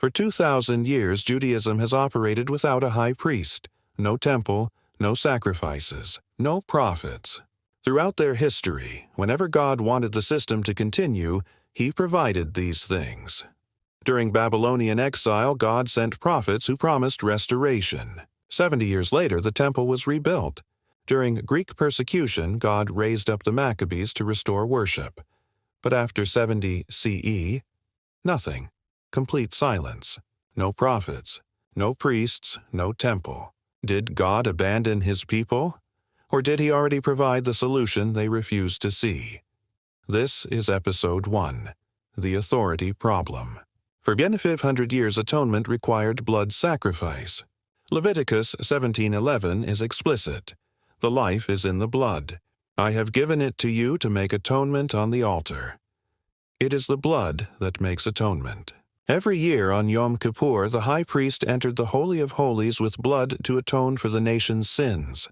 For 2,000 years, Judaism has operated without a high priest, no temple, no sacrifices, no prophets. Throughout their history, whenever God wanted the system to continue, He provided these things. During Babylonian exile, God sent prophets who promised restoration. 70 years later, the temple was rebuilt. During Greek persecution, God raised up the Maccabees to restore worship. But after 70 CE, nothing. Complete silence. No prophets, no priests, no temple. Did God abandon His people? Or did He already provide the solution they refused to see? This is Episode 1, The Authority Problem. For 500 years, atonement required blood sacrifice. Leviticus 17:11 is explicit. The life is in the blood. I have given it to you to make atonement on the altar. It is the blood that makes atonement. Every year on Yom Kippur, the high priest entered the Holy of Holies with blood to atone for the nation's sins.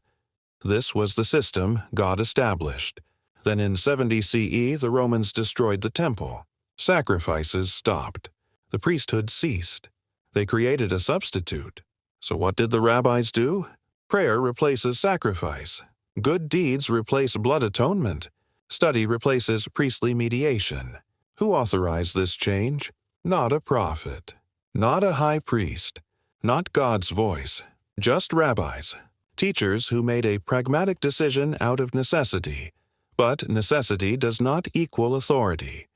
This was the system God established. Then in 70 CE, the Romans destroyed the temple. Sacrifices stopped. The priesthood ceased. They created a substitute. So what did the rabbis do? Prayer replaces sacrifice. Good deeds replace blood atonement. Study replaces priestly mediation. Who authorized this change? Not a prophet. Not a high priest. Not God's voice. Just rabbis. Teachers who made a pragmatic decision out of necessity. But necessity does not equal authority.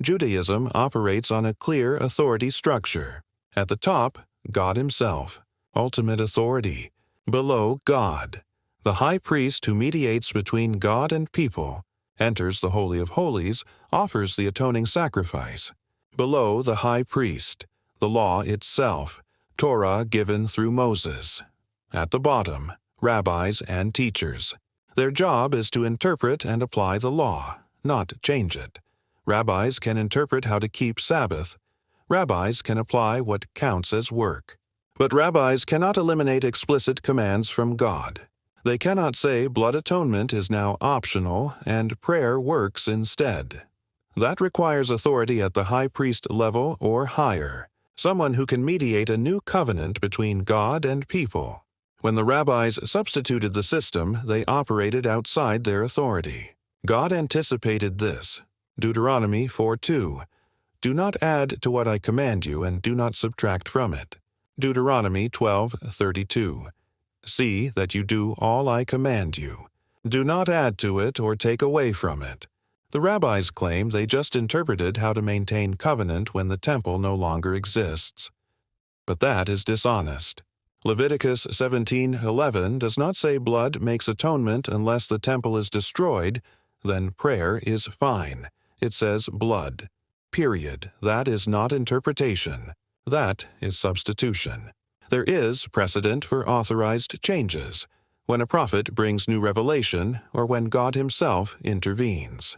Judaism operates on a clear authority structure. At the top, God Himself, ultimate authority. Below, God, the high priest who mediates between God and people, enters the Holy of Holies, offers the atoning sacrifice. Below the high priest, the law itself, Torah given through Moses. At the bottom, rabbis and teachers. Their job is to interpret and apply the law, not change it. Rabbis can interpret how to keep Sabbath. Rabbis can apply what counts as work. But rabbis cannot eliminate explicit commands from God. They cannot say blood atonement is now optional and prayer works instead. That requires authority at the high priest level or higher, someone who can mediate a new covenant between God and people. When the rabbis substituted the system, they operated outside their authority. God anticipated this. Deuteronomy 4:2. Do not add to what I command you, and do not subtract from it. Deuteronomy 12:32. See that you do all I command you. Do not add to it or take away from it. The rabbis claim they just interpreted how to maintain covenant when the temple no longer exists. But that is dishonest. Leviticus 17:11 does not say blood makes atonement unless the temple is destroyed, then prayer is fine. It says blood. Period. That is not interpretation. That is substitution. There is precedent for authorized changes, when a prophet brings new revelation or when God Himself intervenes.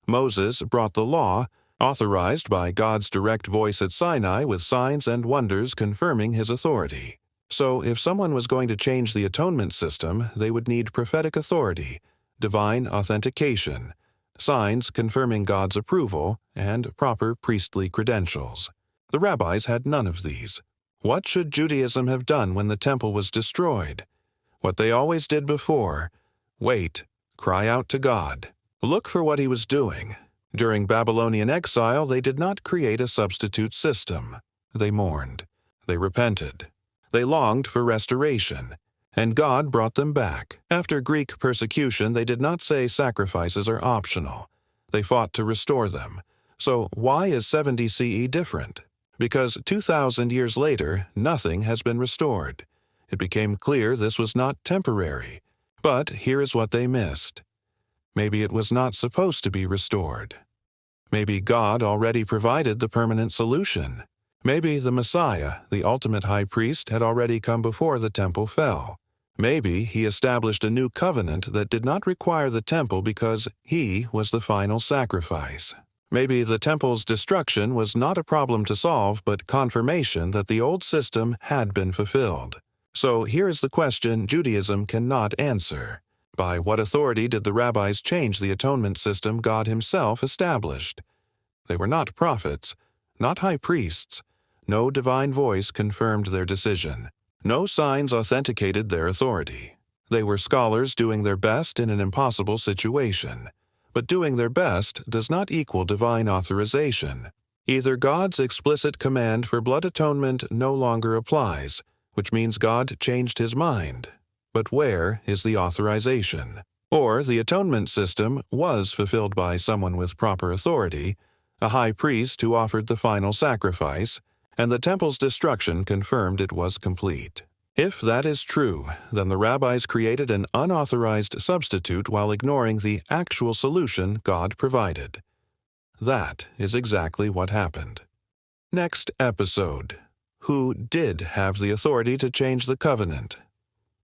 Moses brought the law, authorized by God's direct voice at Sinai with signs and wonders confirming His authority. So if someone was going to change the atonement system, they would need prophetic authority, divine authentication, signs confirming God's approval, and proper priestly credentials. The rabbis had none of these. What should Judaism have done when the temple was destroyed? What they always did before: wait, cry out to God. Look for what He was doing. During Babylonian exile, they did not create a substitute system. They mourned. They repented. They longed for restoration. And God brought them back. After Greek persecution, they did not say sacrifices are optional. They fought to restore them. So why is 70 CE different? Because 2,000 years later, nothing has been restored. It became clear this was not temporary. But here is what they missed. Maybe it was not supposed to be restored. Maybe God already provided the permanent solution. Maybe the Messiah, the ultimate high priest, had already come before the temple fell. Maybe He established a new covenant that did not require the temple because He was the final sacrifice. Maybe the temple's destruction was not a problem to solve, but confirmation that the old system had been fulfilled. So here is the question Judaism cannot answer. By what authority did the rabbis change the atonement system God Himself established? They were not prophets, not high priests, No divine voice confirmed their decision. No signs authenticated their authority. They were scholars doing their best in an impossible situation. But doing their best does not equal divine authorization. Either God's explicit command for blood atonement no longer applies, which means God changed his mind. But where is the authorization? Or the atonement system was fulfilled by someone with proper authority, a high priest who offered the final sacrifice, and the temple's destruction confirmed it was complete. If that is true, then the rabbis created an unauthorized substitute while ignoring the actual solution God provided. That is exactly what happened. Next episode. Who did have the authority to change the covenant?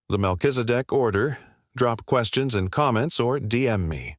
The Melchizedek order. Drop questions and comments or DM me.